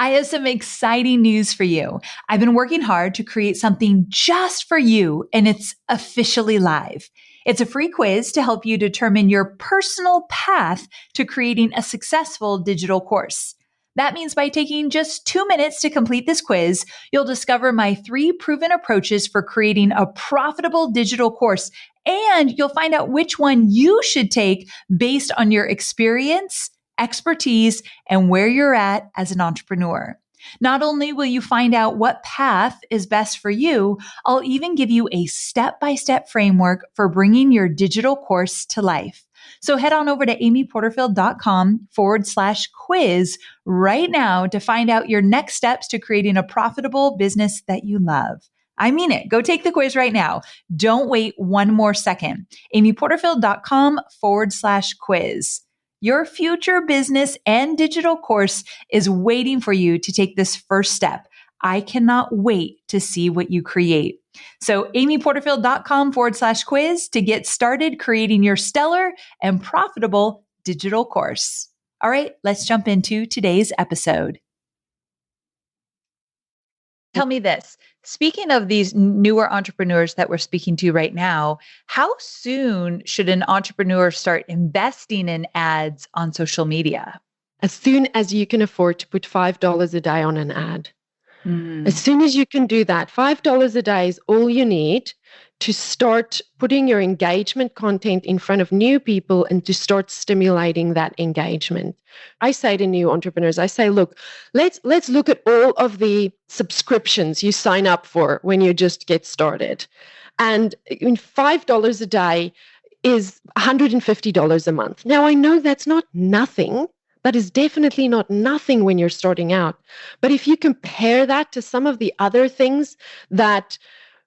I have some exciting news for you. I've been working hard to create something just for you, and it's officially live. It's a free quiz to help you determine your personal path to creating a successful digital course. That means by taking just 2 minutes to complete this quiz, you'll discover my 3 proven approaches for creating a profitable digital course, and you'll find out which one you should take based on your experience, expertise, and where you're at as an entrepreneur. Not only will you find out what path is best for you, I'll even give you a step-by-step framework for bringing your digital course to life. So head on over to amyporterfield.com/quiz right now to find out your next steps to creating a profitable business that you love. I mean it. Go take the quiz right now. Don't wait one more second. amyporterfield.com/quiz. Your future business and digital course is waiting for you to take this first step. I cannot wait to see what you create. So amyporterfield.com/quiz to get started creating your stellar and profitable digital course. All right, let's jump into today's episode. Tell me this. Speaking of these newer entrepreneurs that we're speaking to right now, how soon should an entrepreneur start investing in ads on social media? As soon as you can afford to put $5 a day on an ad. As soon as you can do that, $5 a day is all you need to start putting your engagement content in front of new people and to start stimulating that engagement. I say to new entrepreneurs, I say, look, let's look at all of the subscriptions you sign up for when you just get started. And $5 a day is $150 a month. Now, I know that's not nothing. That is definitely not nothing when you're starting out. But if you compare that to some of the other things that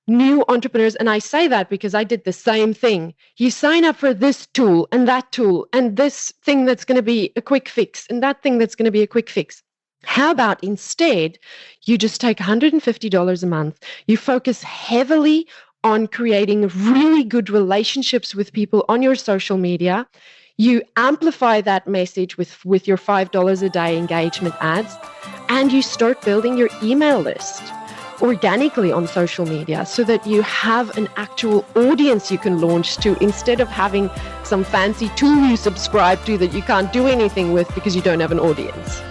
new entrepreneurs, and I say that because I did the same thing. You sign up for this tool and this thing that's going to be a quick fix and that thing that's going to be a quick fix. How about instead, you just take $150 a month, you focus heavily on creating really good relationships with people on your social media. You amplify that message with your $5 a day engagement ads, and you start building your email list organically on social media so that you have an actual audience you can launch to instead of having some fancy tool you subscribe to that you can't do anything with because you don't have an audience.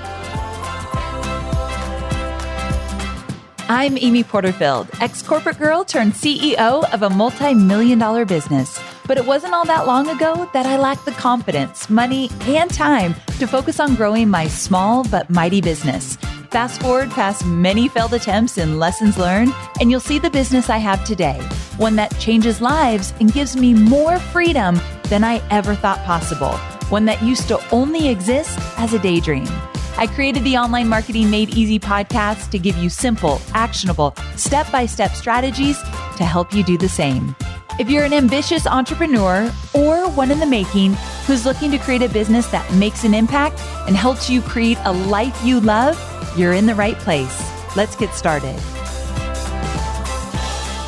I'm Amy Porterfield, ex-corporate girl turned CEO of a multi-million-dollar business. But it wasn't all that long ago that I lacked the confidence, money, and time to focus on growing my small but mighty business. Fast forward past many failed attempts and lessons learned, and you'll see the business I have today, one that changes lives and gives me more freedom than I ever thought possible, one that used to only exist as a daydream. I created the Online Marketing Made Easy podcast to give you simple, actionable, step-by-step strategies to help you do the same. If you're an ambitious entrepreneur or one in the making who's looking to create a business that makes an impact and helps you create a life you love, you're in the right place. Let's get started.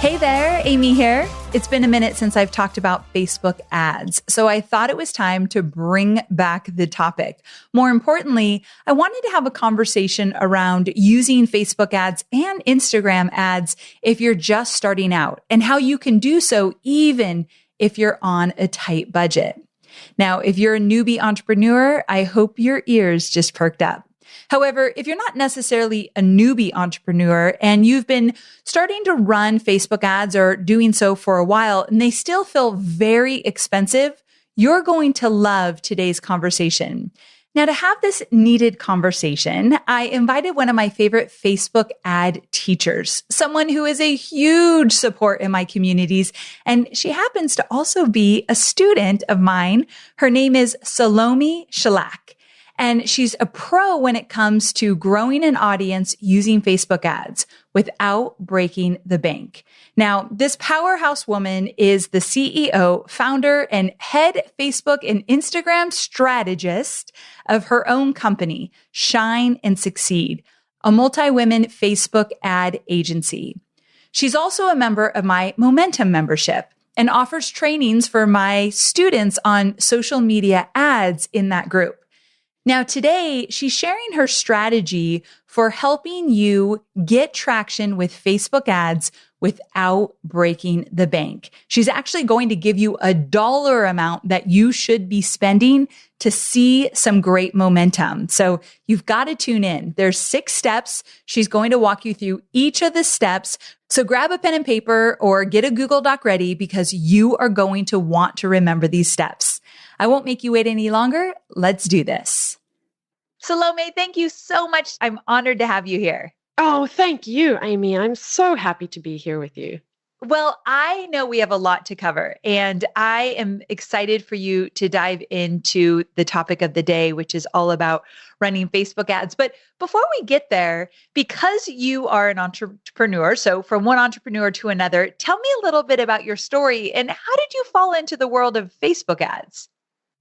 Hey there, Amy here. It's been a minute since I've talked about Facebook ads, so I thought it was time to bring back the topic. More importantly, I wanted to have a conversation around using Facebook ads and Instagram ads if you're just starting out and how you can do so even if you're on a tight budget. Now, if you're a newbie entrepreneur, I hope your ears just perked up. However, if you're not necessarily a newbie entrepreneur and you've been starting to run Facebook ads or doing so for a while and they still feel very expensive, you're going to love today's conversation. Now, to have this needed conversation, I invited one of my favorite Facebook ad teachers, someone who is a huge support in my communities, and she happens to also be a student of mine. Her name is Salome Shalak. And she's a pro when it comes to growing an audience using Facebook ads without breaking the bank. Now, this powerhouse woman is the CEO, founder, and head Facebook and Instagram strategist of her own company, Shine and Succeed, a multi-women Facebook ad agency. She's also a member of my Momentum membership and offers trainings for my students on social media ads in that group. Now, today, she's sharing her strategy for helping you get traction with Facebook ads without breaking the bank. She's actually going to give you a dollar amount that you should be spending to see some great momentum. So you've got to tune in. There's 6 steps. She's going to walk you through each of the steps. So grab a pen and paper or get a Google Doc ready because you are going to want to remember these steps. I won't make you wait any longer. Let's do this. Salome, thank you so much. I'm honored to have you here. Oh, thank you, Amy. I'm so happy to be here with you. Well, I know we have a lot to cover, and I am excited for you to dive into the topic of the day, which is all about running Facebook ads. But before we get there, because you are an entrepreneur, so from one entrepreneur to another, tell me a little bit about your story and how did you fall into the world of Facebook ads?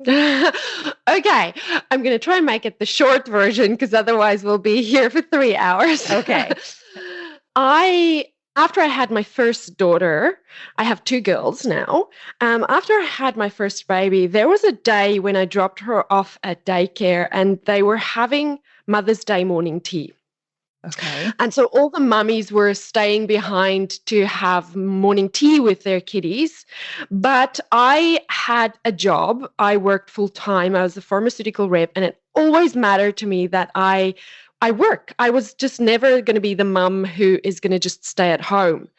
Okay, I'm going to try and make it the short version because otherwise we'll be here for 3 hours. Okay. After I had my first daughter, I have 2 girls now. After I had my first baby, there was a day when I dropped her off at daycare and they were having Mother's Day morning tea. Okay. And so all the mummies were staying behind to have morning tea with their kiddies. But I had a job. I worked full time. I was a pharmaceutical rep, and it always mattered to me that I work. I was just never going to be the mum who is going to just stay at home.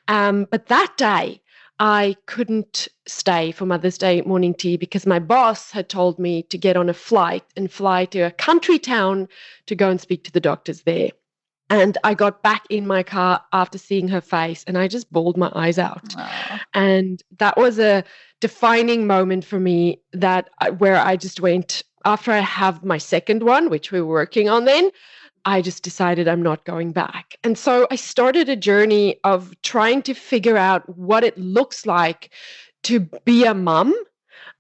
But that day, I couldn't stay for Mother's Day morning tea because my boss had told me to get on a flight and fly to a country town to go and speak to the doctors there. And I got back in my car after seeing her face and I just bawled my eyes out. Aww. And that was a defining moment for me where I just went, after I have my second one, which we were working on then, I just decided I'm not going back. And so I started a journey of trying to figure out what it looks like to be a mum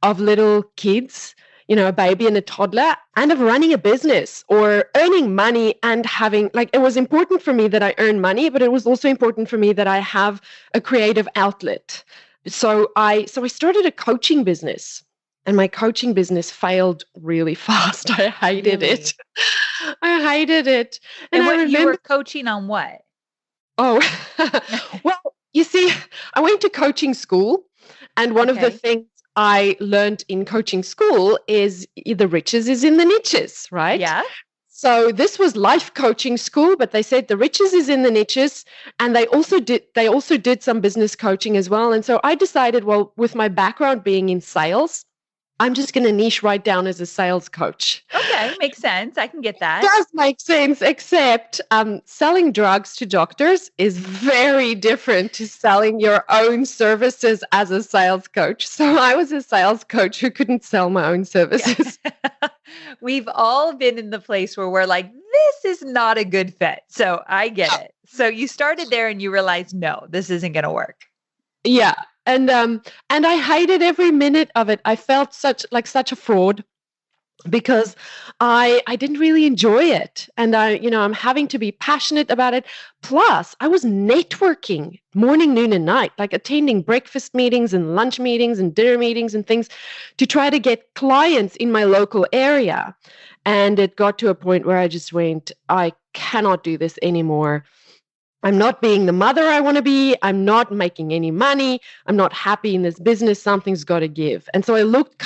of little kids, a baby and a toddler, and of running a business or earning money and having, it was important for me that I earn money, but it was also important for me that I have a creative outlet. So I started a coaching business, and my coaching business failed really fast. I hated it. I hated it. And you were coaching on what? Oh, well, you see, I went to coaching school, and one of the things I learned in coaching school is the riches is in the niches, right? Yeah. So this was life coaching school, but they said the riches is in the niches, and they also did some business coaching as well. And so I decided, well, with my background being in sales, I'm just going to niche right down as a sales coach. Okay, makes sense. I can get that. It does make sense, except selling drugs to doctors is very different to selling your own services as a sales coach. So I was a sales coach who couldn't sell my own services. We've all been in the place where we're like, this is not a good fit. So I get it. So you started there and you realized, no, this isn't going to work. Yeah. And I hated every minute of it. I felt such a fraud because I didn't really enjoy it. And I'm having to be passionate about it. Plus, I was networking morning, noon, and night, like attending breakfast meetings and lunch meetings and dinner meetings and things to try to get clients in my local area. And it got to a point where I just went, I cannot do this anymore. I'm not being the mother I want to be. I'm not making any money. I'm not happy in this business. Something's got to give. And so I looked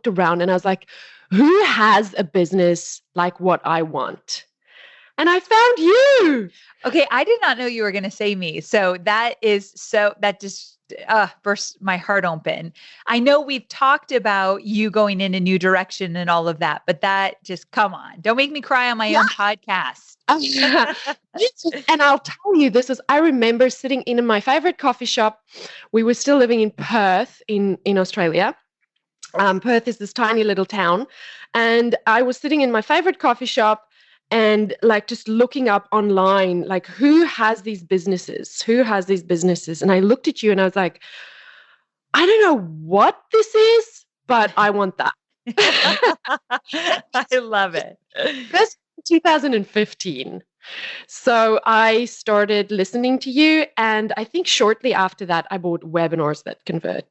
around and I was like, who has a business like what I want? And I found you. Okay. I did not know you were going to say me. So that just burst my heart open. I know we've talked about you going in a new direction and all of that, but that just, come on, don't make me cry on my own podcast. And I'll tell you, I remember sitting in my favorite coffee shop. We were still living in Perth in Australia. Perth is this tiny little town. And I was sitting in my favorite coffee shop and just looking up online, who has these businesses? And I looked at you and I was like, I don't know what this is, but I want that. I love it. That's 2015. So I started listening to you. And I think shortly after that, I bought Webinars That Convert.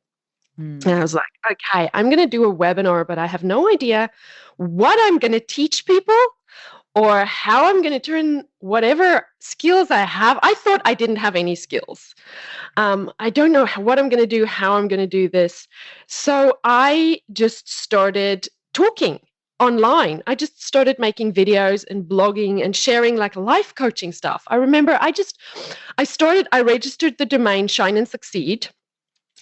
And I was like, okay, I'm going to do a webinar, but I have no idea what I'm going to teach people or how I'm going to turn whatever skills I have. I thought I didn't have any skills. I don't know what I'm going to do, how I'm going to do this. So I just started talking online. I just started making videos and blogging and sharing like life coaching stuff. I remember I registered the domain Shine and Succeed,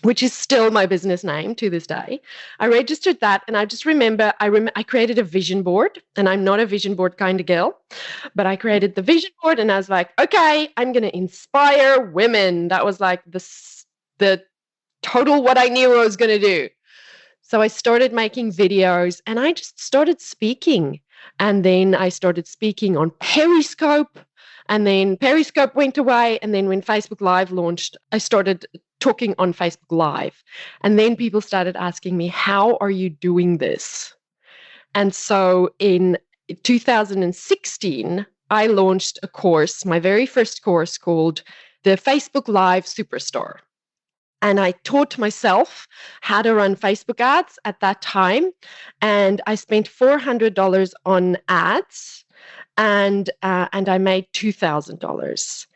which is still my business name to this day. I registered that, and I just remember I created a vision board, and I'm not a vision board kind of girl, but I created the vision board, and I was like, okay, I'm going to inspire women. That was like the total what I knew I was going to do. So I started making videos, and I just started speaking, and then I started speaking on Periscope. And then Periscope went away. And then when Facebook Live launched, I started talking on Facebook Live. And then people started asking me, how are you doing this? And so in 2016, I launched a course, my very first course called the Facebook Live Superstar. And I taught myself how to run Facebook ads at that time. And I spent $400 on ads. And I made $2,000.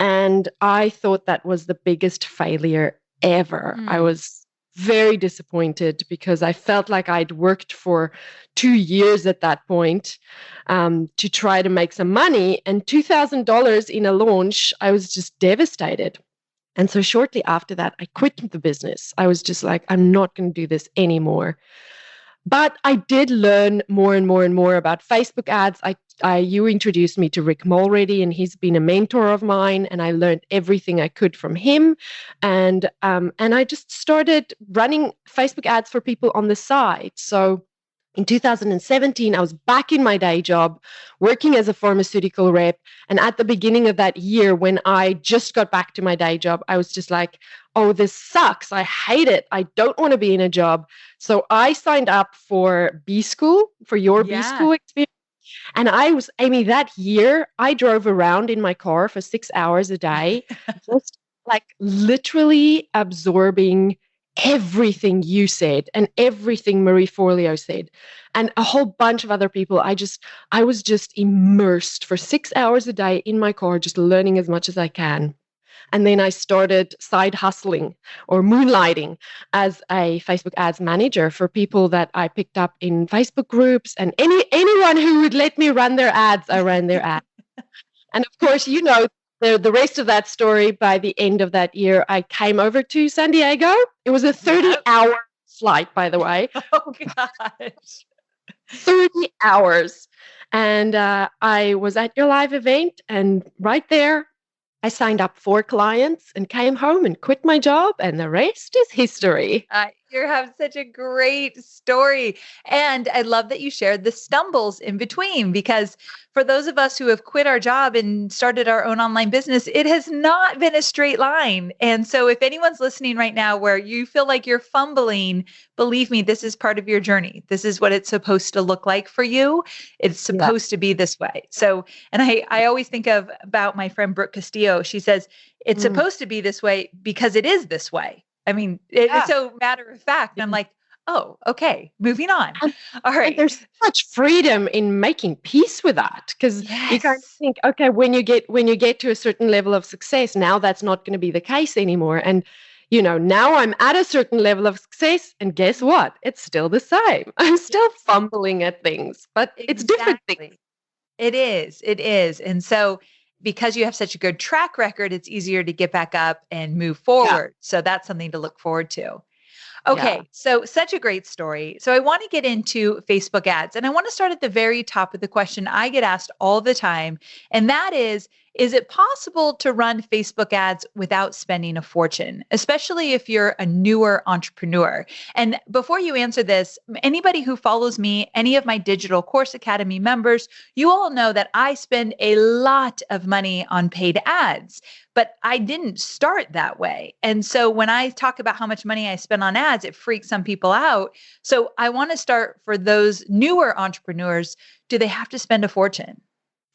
And I thought that was the biggest failure ever. I was very disappointed because I felt like I'd worked for 2 years at that point to try to make some money. And $2,000 in a launch, I was just devastated. And so shortly after that, I quit the business. I was just like, I'm not going to do this anymore. But I did learn more and more and more about Facebook ads. You introduced me to Rick Mulready, and he's been a mentor of mine, and I learned everything I could from him. And I just started running Facebook ads for people on the side. So in 2017, I was back in my day job, working as a pharmaceutical rep. And at the beginning of that year, when I just got back to my day job, I was just like, oh, this sucks. I hate it. I don't want to be in a job. So I signed up for B School, for your B School experience. And Amy, that year, I drove around in my car for 6 hours a day, just like literally absorbing everything you said and everything Marie Forleo said and a whole bunch of other people. I was just immersed for 6 hours a day in my car, just learning as much as I can. And then I started side hustling or moonlighting as a Facebook ads manager for people that I picked up in Facebook groups, and anyone who would let me run their ads, I ran their ads. And of course, you know, the rest of that story. By the end of that year, I came over to San Diego. It was a 30-hour flight, by the way. Oh, gosh. 30 hours. And I was at your live event, and right there, I signed up 4 clients and came home and quit my job, and the rest is history. You have such a great story. And I love that you shared the stumbles in between, because for those of us who have quit our job and started our own online business, it has not been a straight line. And so if anyone's listening right now where you feel like you're fumbling, believe me, this is part of your journey. This is what it's supposed to look like for you. It's supposed to be this way. So, and I always think about my friend Brooke Castillo. She says, it's supposed to be this way because it is this way. I mean, it's so matter of fact. And I'm like, oh, okay, moving on. All right. And there's so much freedom in making peace with that, because you kind of think, okay, when you get to a certain level of success, now that's not going to be the case anymore. And you know, now I'm at a certain level of success, and guess what? It's still the same. I'm still fumbling at things, but it's different things. It is. And so because you have such a good track record, it's easier to get back up and move forward. So that's something to look forward to. Okay. So such a great story. So I want to get into Facebook ads, and I want to start at the very top of the question I get asked all the time. And that is it possible to run Facebook ads without spending a fortune, especially if you're a newer entrepreneur? And before you answer this, anybody who follows me, any of my Digital Course Academy members, you all know that I spend a lot of money on paid ads, but I didn't start that way. And so when I talk about how much money I spend on ads, it freaks some people out. So I want to start for those newer entrepreneurs. Do they have to spend a fortune?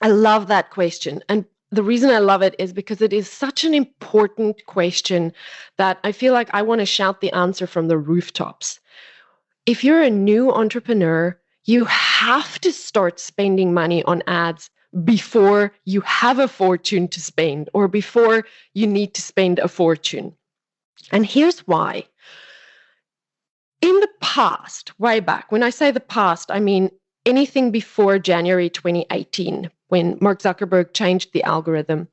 I love that question. And the reason I love it is because it is such an important question that I feel like I want to shout the answer from the rooftops. If you're a new entrepreneur, you have to start spending money on ads before you have a fortune to spend or before you need to spend a fortune. And here's why. In the past, way back, when I say the past, I mean anything before January 2018, when Mark Zuckerberg changed the algorithm,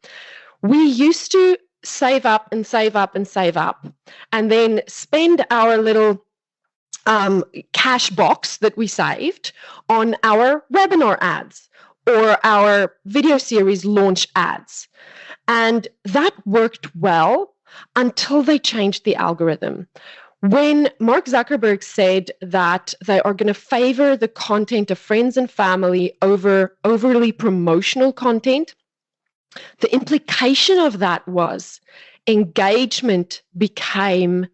we used to save up and save up and save up, and then spend our little cash box that we saved on our webinar ads or our video series launch ads. And that worked well until they changed the algorithm. When Mark Zuckerberg said that they are going to favor the content of friends and family over overly promotional content, the implication of that was engagement became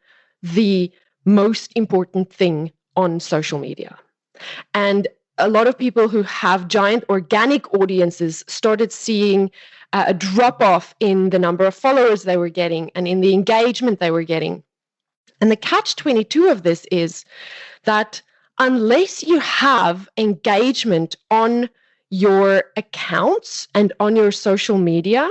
the most important thing on social media. And a lot of people who have giant organic audiences started seeing a drop off in the number of followers they were getting and in the engagement they were getting. And the catch-22 of this is that unless you have engagement on your accounts and on your social media,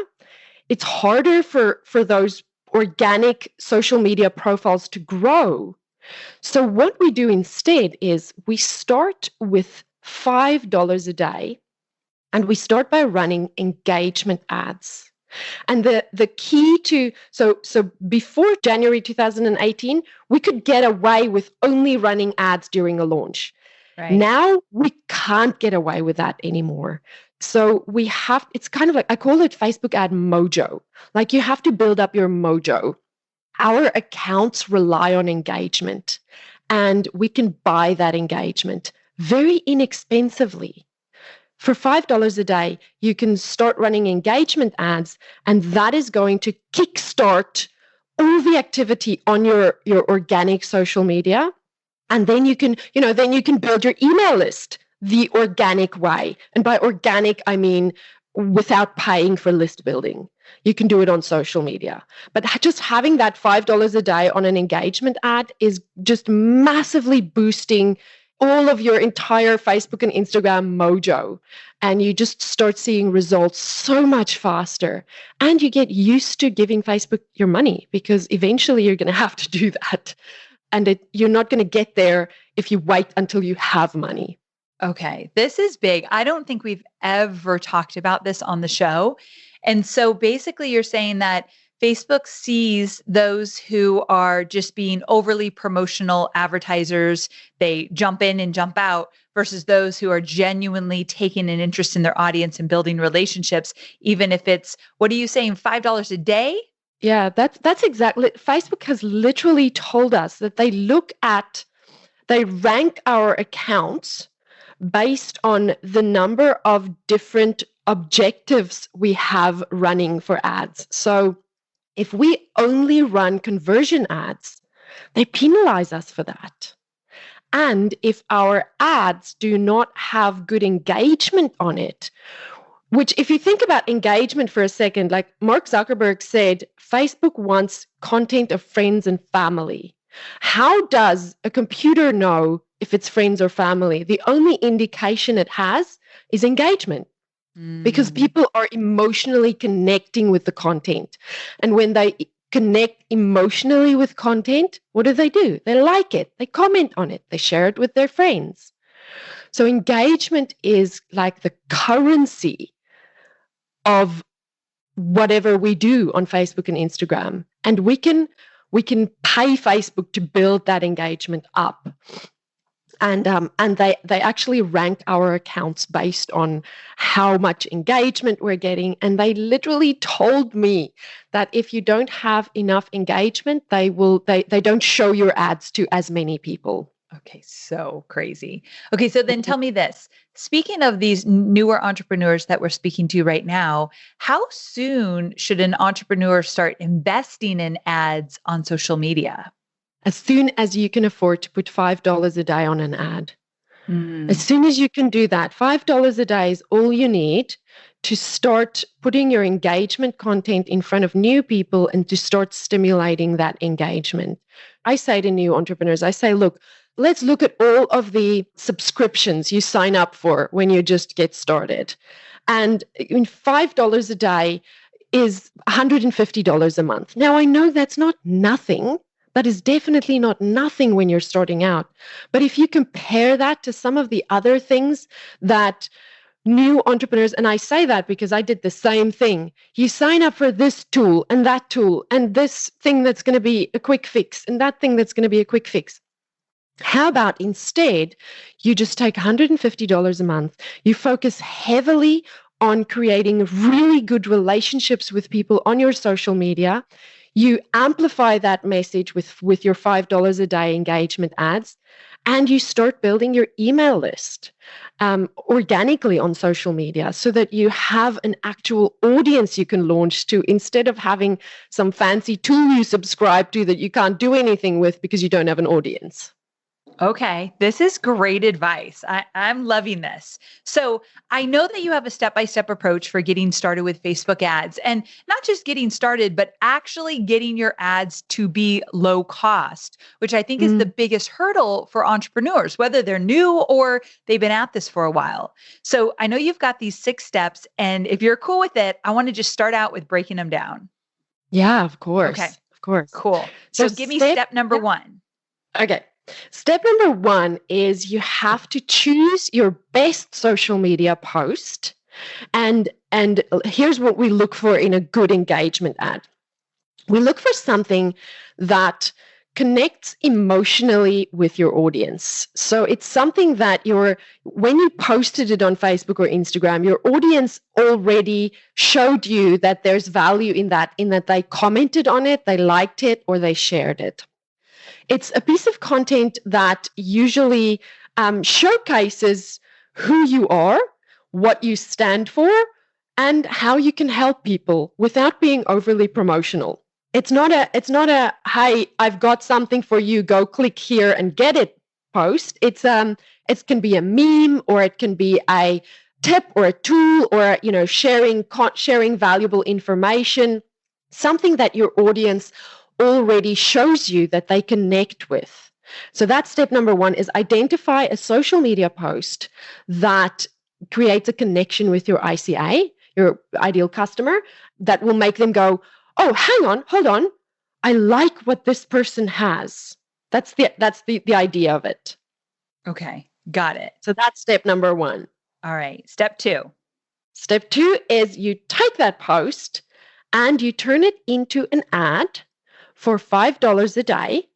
it's harder for those organic social media profiles to grow. So what we do instead is we start with $5 a day, and we start by running engagement ads. And the key to, so before January 2018, we could get away with only running ads during a launch. Right. Now we can't get away with that anymore. So we have, it's kind of like, I call it Facebook Ad Mojo. Like you have to build up your mojo. Our accounts rely on engagement, and we can buy that engagement very inexpensively. For $5 a day, you can start running engagement ads, and that is going to kickstart all the activity on your organic social media. And then you can, then you can build your email list the organic way. And by organic, I mean without paying for list building. You can do it on social media. But just having that $5 a day on an engagement ad is just massively boosting all of your entire Facebook and Instagram mojo. And you just start seeing results so much faster. And you get used to giving Facebook your money, because eventually you're going to have to do that. And you're not going to get there if you wait until you have money. Okay, this is big. I don't think we've ever talked about this on the show. And so basically you're saying that Facebook sees those who are just being overly promotional advertisers. They jump in and jump out, versus those who are genuinely taking an interest in their audience and building relationships, even if it's, what are you saying, $5 a day? Yeah, that's exactly. Facebook has literally told us that they rank our accounts based on the number of different objectives we have running for ads. So if we only run conversion ads, they penalize us for that. And if our ads do not have good engagement on it, which if you think about engagement for a second, like Mark Zuckerberg said, Facebook wants content of friends and family. How does a computer know if it's friends or family? The only indication it has is engagement. Because people are emotionally connecting with the content. And when they connect emotionally with content, what do? They like it, they comment on it, they share it with their friends. So engagement is like the currency of whatever we do on Facebook and Instagram. And we can pay Facebook to build that engagement up. And they actually rank our accounts based on how much engagement we're getting. And they literally told me that if you don't have enough engagement, they don't show your ads to as many people. Okay, so crazy. Okay, so then tell me this. Speaking of these newer entrepreneurs that we're speaking to right now, how soon should an entrepreneur start investing in ads on social media? As soon as you can afford to put $5 a day on an ad. As soon as you can do that, $5 a day is all you need to start putting your engagement content in front of new people and to start stimulating that engagement. I say to new entrepreneurs, I say, look, let's look at all of the subscriptions you sign up for when you just get started. And $5 a day is $150 a month. Now, I know that's not nothing. That is definitely not nothing when you're starting out. But if you compare that to some of the other things that new entrepreneurs, and I say that because I did the same thing. You sign up for this tool and this thing that's going to be a quick fix and that thing that's going to be a quick fix. How about instead, you just take $150 a month, you focus heavily on creating really good relationships with people on your social media, you amplify that message with your $5 a day engagement ads, and you start building your email list organically on social media so that you have an actual audience you can launch to instead of having some fancy tool you subscribe to that you can't do anything with because you don't have an audience. Okay, this is great advice. I'm loving this. So I know that you have a step-by-step approach for getting started with Facebook ads, and not just getting started, but actually getting your ads to be low cost, which I think is the biggest hurdle for entrepreneurs, whether they're new or they've been at this for a while. So I know you've got these 6 steps, and if you're cool with it, I want to just start out with breaking them down. Yeah, of course. Okay, of course. Cool. So give me step number 1. Okay. Step number 1 is you have to choose your best social media post. And here's what we look for in a good engagement ad. We look for something that connects emotionally with your audience. So it's something that when you posted it on Facebook or Instagram, your audience already showed you that there's value in that they commented on it, they liked it, or they shared it. It's a piece of content that usually showcases who you are, what you stand for, and how you can help people without being overly promotional. It's not a hey, I've got something for you, go click here and get it post. It can be a meme, or it can be a tip or a tool, or sharing valuable information, something that your audience already shows you that they connect with. So that's step number 1, is identify a social media post that creates a connection with your ICA, your ideal customer, that will make them go, oh, hang on, hold on, I like what this person has. That's the idea of it. Okay, got it. So that's step number 1. All right, step 2. Step 2 is you take that post and you turn it into an ad for $5 a day.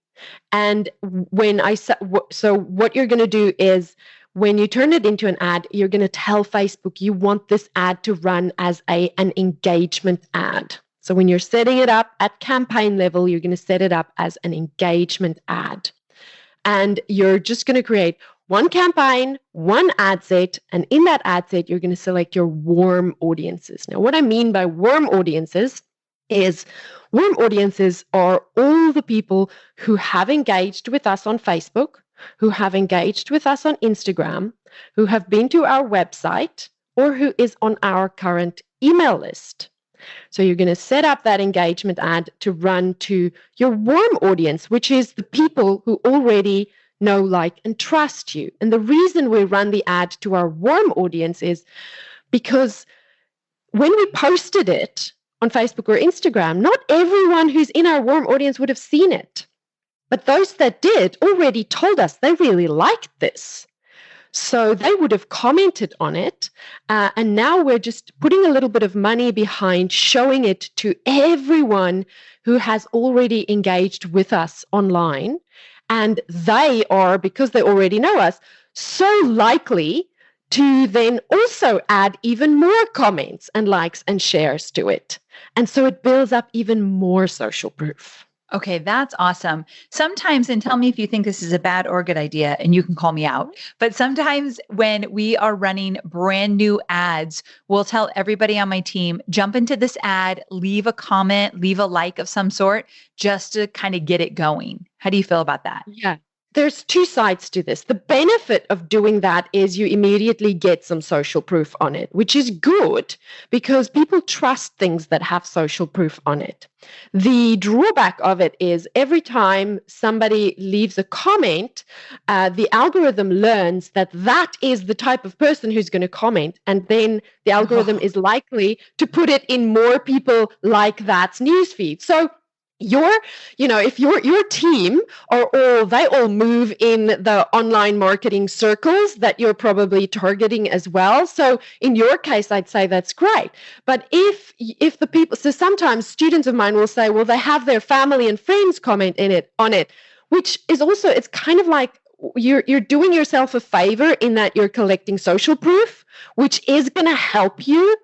And so what you're going to do is, when you turn it into an ad, you're going to tell Facebook you want this ad to run as an engagement ad. So when you're setting it up at campaign level, you're going to set it up as an engagement ad. And you're just going to create one campaign, one ad set, and in that ad set, you're going to select your warm audiences. Now, what I mean by warm audiences is warm audiences are all the people who have engaged with us on Facebook, who have engaged with us on Instagram, who have been to our website, or who is on our current email list. So you're going to set up that engagement ad to run to your warm audience, which is the people who already know, like, and trust you. And the reason we run the ad to our warm audience is because when we posted it on Facebook or Instagram, not everyone who's in our warm audience would have seen it. But those that did already told us they really liked this. So they would have commented on it. And now we're just putting a little bit of money behind showing it to everyone who has already engaged with us online. And they are, because they already know us, so likely to then also add even more comments and likes and shares to it. And so it builds up even more social proof. Okay, that's awesome. Sometimes, and tell me if you think this is a bad or good idea, and you can call me out, but sometimes when we are running brand new ads, we'll tell everybody on my team, jump into this ad, leave a comment, leave a like of some sort, just to kind of get it going. How do you feel about that? Yeah. there's two sides to this. The benefit of doing that is you immediately get some social proof on it, which is good because people trust things that have social proof on it. The drawback of it is every time somebody leaves a comment, the algorithm learns that that is the type of person who's going to comment, and then the algorithm is likely to put it in more people like that's newsfeed. So if your team they all move in the online marketing circles that you're probably targeting as well. So in your case, I'd say that's great. But if the people, so sometimes students of mine will say, well, they have their family and friends comment on it, which is also, it's kind of like you're doing yourself a favor in that you're collecting social proof, which is going to help you,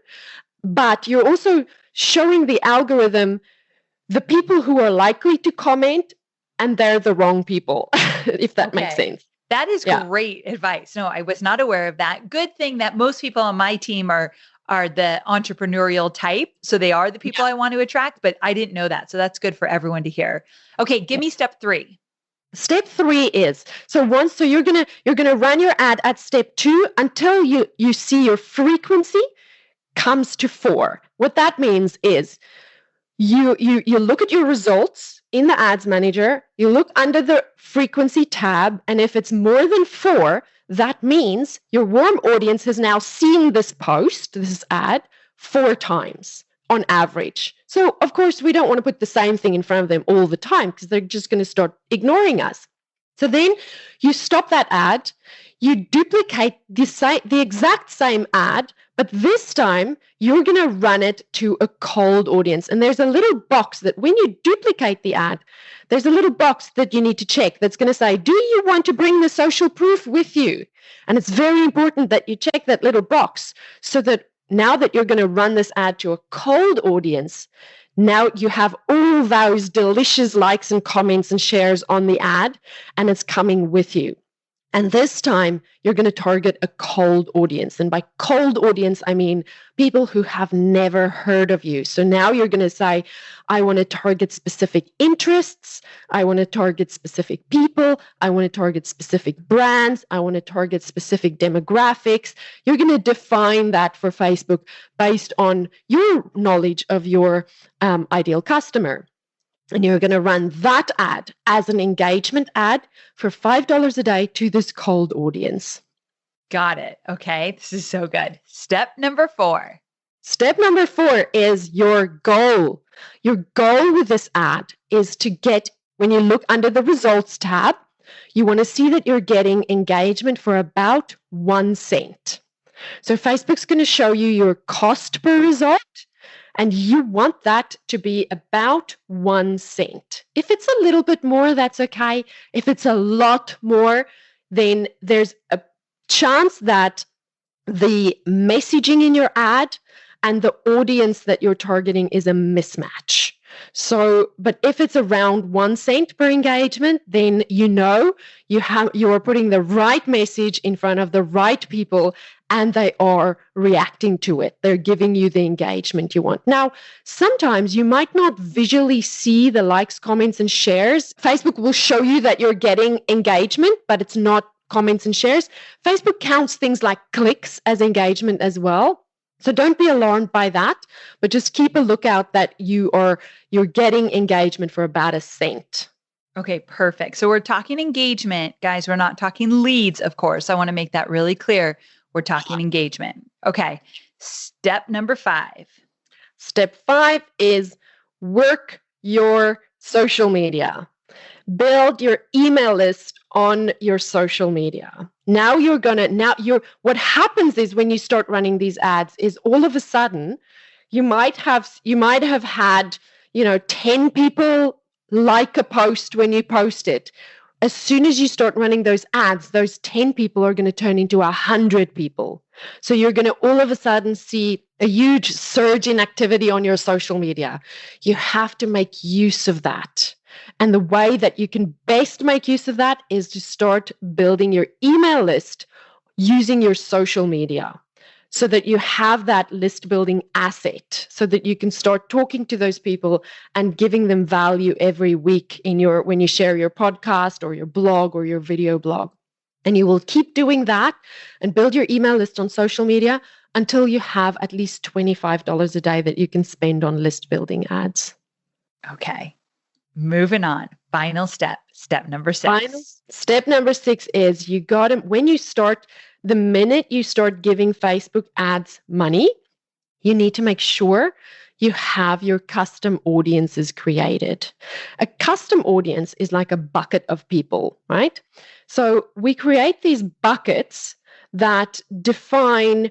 but you're also showing the algorithm the people who are likely to comment, and they're the wrong people, if that makes sense. That is great advice. No, I was not aware of that. Good thing that most people on my team are the entrepreneurial type. So they are the people I want to attract, but I didn't know that. So that's good for everyone to hear. Okay, give me step 3. Step 3 is, so you're gonna run your ad at step 2 until you see your frequency comes to 4. What that means is you look at your results in the ads manager, you look under the frequency tab, and if it's more than 4, that means your warm audience has now seen this post, this ad, 4 times on average. So of course we don't want to put the same thing in front of them all the time because they're just going to start ignoring us. So then you stop that ad, you duplicate the exact same ad, but this time you're going to run it to a cold audience. And there's a little box that when you duplicate the ad, there's a little box that you need to check that's going to say, do you want to bring the social proof with you? And it's very important that you check that little box so that now that you're going to run this ad to a cold audience, now you have all those delicious likes and comments and shares on the ad, and it's coming with you. And this time, you're going to target a cold audience. And by cold audience, I mean people who have never heard of you. So now you're going to say, I want to target specific interests. I want to target specific people. I want to target specific brands. I want to target specific demographics. You're going to define that for Facebook based on your knowledge of your ideal customer. And you're going to run that ad as an engagement ad for $5 a day to this cold audience. Got it. Okay. This is so good. Step number 4. Step number 4 is your goal. Your goal with this ad is to get, when you look under the results tab, you want to see that you're getting engagement for about 1 cent. So Facebook's going to show you your cost per result. And you want that to be about 1 cent. If it's a little bit more, that's okay. If it's a lot more, then there's a chance that the messaging in your ad and the audience that you're targeting is a mismatch. So, but if it's around 1 cent per engagement, then you are putting the right message in front of the right people and they are reacting to it. They're giving you the engagement you want. Now, sometimes you might not visually see the likes, comments, and shares. Facebook will show you that you're getting engagement, but it's not comments and shares. Facebook counts things like clicks as engagement as well. So don't be alarmed by that, but just keep a lookout that you're getting engagement for about 1 cent. Okay, perfect. So we're talking engagement, guys. We're not talking leads, of course. I want to make that really clear. We're talking engagement. Okay. Step number 5. Step 5 is work your social media. Build your email list on your social media. What happens is when you start running these ads is all of a sudden you might have had, 10 people like a post when you post it. As soon as you start running those ads, those 10 people are going to turn into 100 people. So you're going to all of a sudden see a huge surge in activity on your social media. You have to make use of that. And the way that you can best make use of that is to start building your email list using your social media. so that you have that list building asset, so that you can start talking to those people and giving them value every week when you share your podcast or your blog or your video blog. And you will keep doing that and build your email list on social media until you have at least $25 a day that you can spend on list building ads. Okay. Moving on. Final step. Step number 6. Step number 6 is the minute you start giving Facebook ads money, you need to make sure you have your custom audiences created. A custom audience is like a bucket of people, right? So we create these buckets that define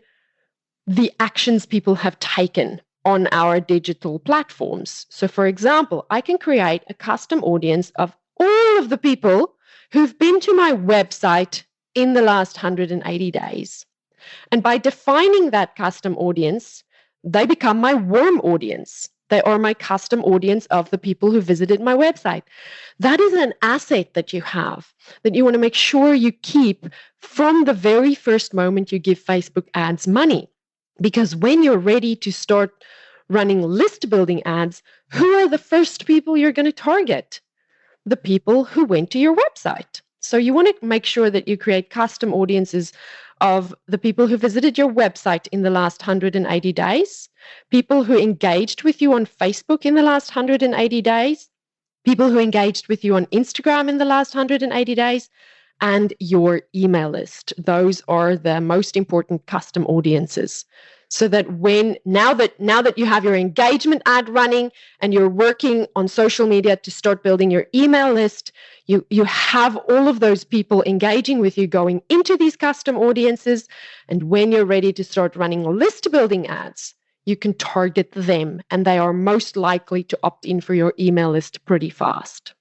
the actions people have taken on our digital platforms. So for example, I can create a custom audience of all of the people who've been to my website in the last 180 days. And by defining that custom audience, they become my warm audience. They are my custom audience of the people who visited my website. That is an asset that you have, that you want to make sure you keep from the very first moment you give Facebook ads money. Because when you're ready to start running list building ads, who are the first people you're going to target? The people who went to your website. So you want to make sure that you create custom audiences of the people who visited your website in the last 180 days, people who engaged with you on Facebook in the last 180 days, people who engaged with you on Instagram in the last 180 days, and your email list. Those are the most important custom audiences. So that now that you have your engagement ad running and you're working on social media to start building your email list, you have all of those people engaging with you going into these custom audiences. And when you're ready to start running list building ads, you can target them, and they are most likely to opt in for your email list pretty fast.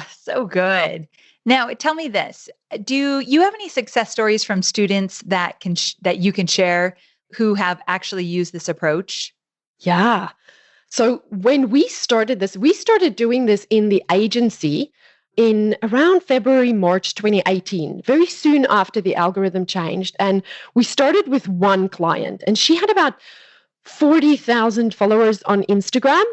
So good. Now, tell me this. Do you have any success stories from students that you can share who have actually used this approach? Yeah. So when we started doing this in the agency in around February, March 2018, very soon after the algorithm changed. And we started with one client, and she had about 40,000 followers on Instagram.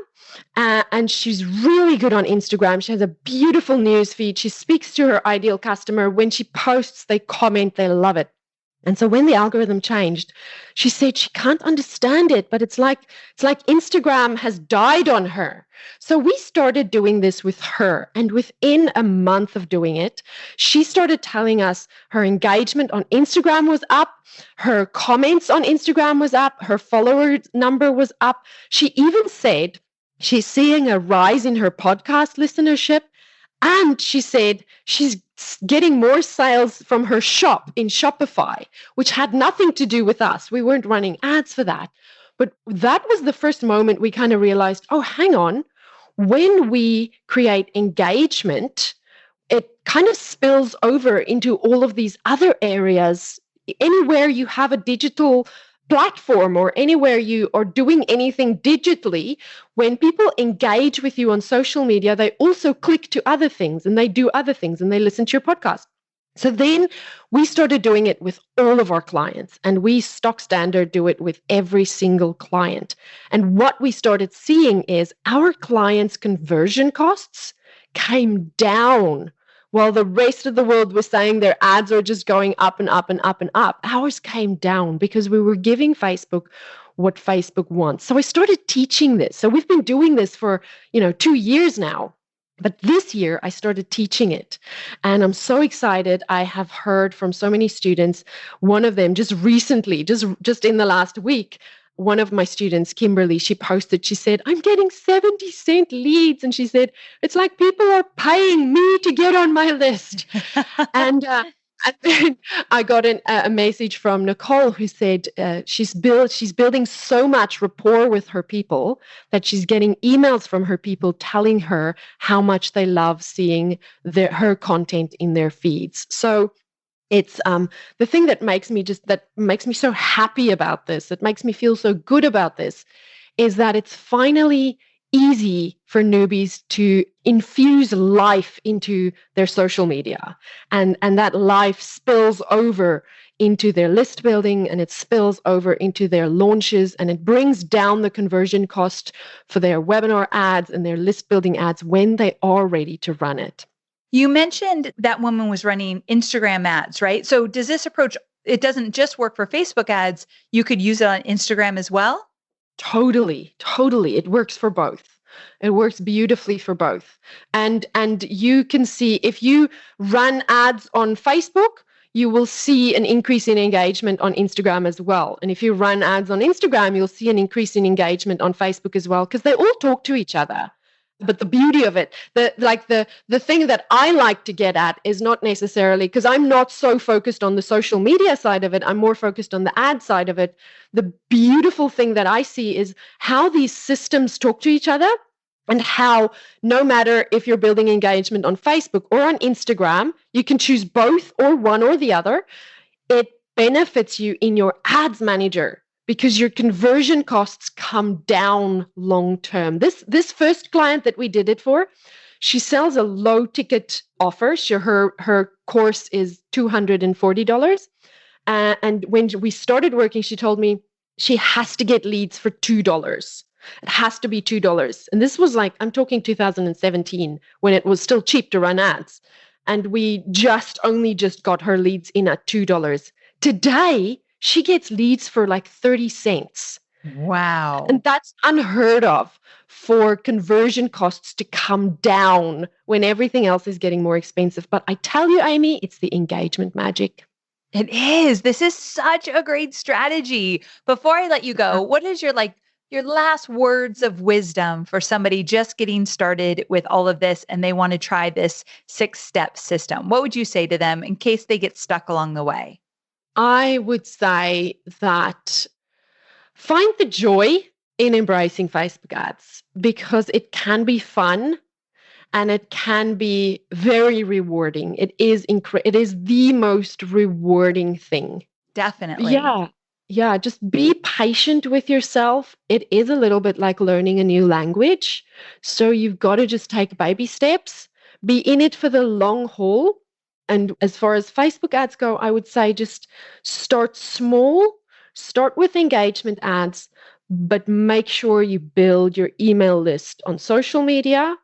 And she's really good on Instagram. She has a beautiful news feed. She speaks to her ideal customer. When she posts, they comment, they love it. And so when the algorithm changed, she said she can't understand it, but it's like Instagram has died on her. So we started doing this with her. And within a month of doing it, she started telling us her engagement on Instagram was up, her comments on Instagram was up, her follower number was up. She even said she's seeing a rise in her podcast listenership. And she said she's getting more sales from her shop in Shopify, which had nothing to do with us. We weren't running ads for that. But that was the first moment we kind of realized, oh, hang on. When we create engagement, it kind of spills over into all of these other areas. Anywhere you have a digital platform or anywhere you are doing anything digitally, when people engage with you on social media, they also click to other things and they do other things and they listen to your podcast. So then we started doing it with all of our clients, and we stock standard do it with every single client. And what we started seeing is our clients' conversion costs came down while the rest of the world was saying their ads are just going up and up and up and up. Ours came down because we were giving Facebook what Facebook wants. So I started teaching this. So we've been doing this for, 2 years now. But this year I started teaching it. And I'm so excited. I have heard from so many students. One of them just recently, just in the last week, one of my students, Kimberly, she posted, she said, I'm getting 70-cent leads. And she said, it's like people are paying me to get on my list. And then I got a message from Nicole who said she's building so much rapport with her people that she's getting emails from her people telling her how much they love seeing her content in their feeds. So it's the thing that makes me so happy about this, that makes me feel so good about this, is that it's finally easy for newbies to infuse life into their social media, and that life spills over into their list building, and it spills over into their launches, and it brings down the conversion cost for their webinar ads and their list building ads when they are ready to run it. You mentioned that woman was running Instagram ads, right? So does this approach, it doesn't just work for Facebook ads, you could use it on Instagram as well? Totally. It works for both. It works beautifully for both. And you can see if you run ads on Facebook, you will see an increase in engagement on Instagram as well. And if you run ads on Instagram, you'll see an increase in engagement on Facebook as well, because they all talk to each other. But the beauty of it, the thing that I like to get at is not necessarily, because I'm not so focused on the social media side of it, I'm more focused on the ad side of it. The beautiful thing that I see is how these systems talk to each other, and how no matter if you're building engagement on Facebook or on Instagram, you can choose both or one or the other. It benefits you in your ads manager, because your conversion costs come down long term. This first client that we did it for, she sells a low ticket offer. Her course is $240. And when we started working, she told me she has to get leads for $2. It has to be $2. And this was like, I'm talking 2017, when it was still cheap to run ads. And we only just got her leads in at $2. Today, she gets leads for like 30 cents. Wow. And that's unheard of for conversion costs to come down when everything else is getting more expensive. But I tell you, Amy, it's the engagement magic. It is. This is such a great strategy. Before I let you go, what is your last words of wisdom for somebody just getting started with all of this and they want to try this 6-step system? What would you say to them in case they get stuck along the way? I would say that find the joy in embracing Facebook ads, because it can be fun and it can be very rewarding. It is the most rewarding thing. Definitely. Yeah, just be patient with yourself. It is a little bit like learning a new language. So you've got to just take baby steps, be in it for the long haul. And as far as Facebook ads go, I would say just start small, start with engagement ads, but make sure you build your email list on social media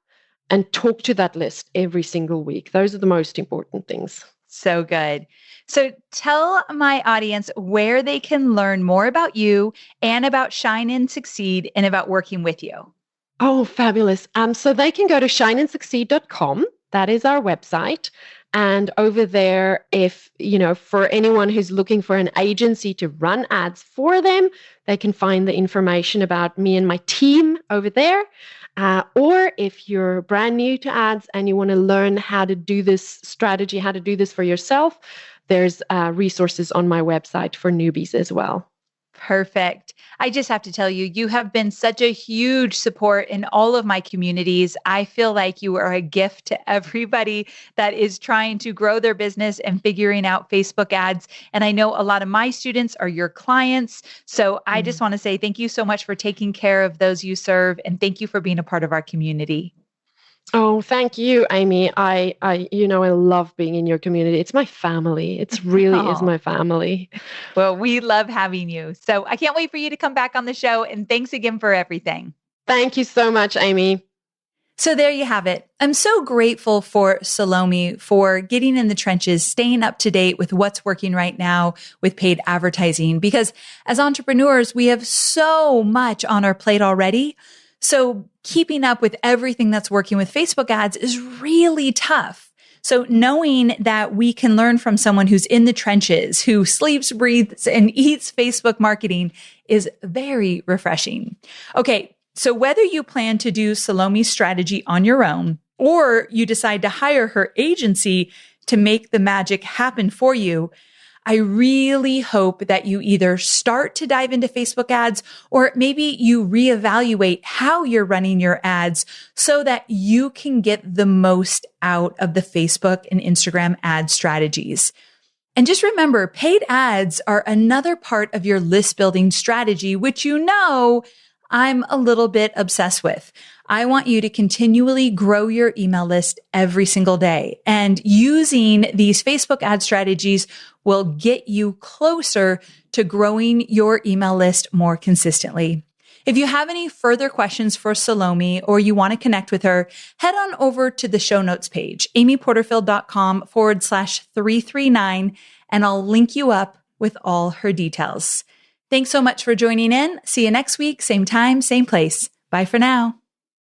and talk to that list every single week. Those are the most important things. So good. So tell my audience where they can learn more about you and about Shine and Succeed and about working with you. Oh, fabulous. So they can go to shineandsucceed.com. That is our website. And over there, if, for anyone who's looking for an agency to run ads for them, they can find the information about me and my team over there. Or if you're brand new to ads and you want to learn how to do this strategy, how to do this for yourself, there's resources on my website for newbies as well. Perfect. I just have to tell you, you have been such a huge support in all of my communities. I feel like you are a gift to everybody that is trying to grow their business and figuring out Facebook ads. And I know a lot of my students are your clients. So I just want to say thank you so much for taking care of those you serve. And thank you for being a part of our community. Oh, thank you, Amy. I love being in your community. It's my family. It really is my family. Well, we love having you. So I can't wait for you to come back on the show. And thanks again for everything. Thank you so much, Amy. So there you have it. I'm so grateful for Salome for getting in the trenches, staying up to date with what's working right now with paid advertising, because as entrepreneurs, we have so much on our plate already. So keeping up with everything that's working with Facebook ads is really tough. So knowing that we can learn from someone who's in the trenches, who sleeps, breathes, and eats Facebook marketing is very refreshing. Okay, so whether you plan to do Salome's strategy on your own, or you decide to hire her agency to make the magic happen for you, I really hope that you either start to dive into Facebook ads, or maybe you reevaluate how you're running your ads so that you can get the most out of the Facebook and Instagram ad strategies. And just remember, paid ads are another part of your list building strategy, which I'm a little bit obsessed with. I want you to continually grow your email list every single day. And using these Facebook ad strategies will get you closer to growing your email list more consistently. If you have any further questions for Salome or you want to connect with her, head on over to the show notes page, amyporterfield.com/339, and I'll link you up with all her details. Thanks so much for joining in. See you next week. Same time, same place. Bye for now.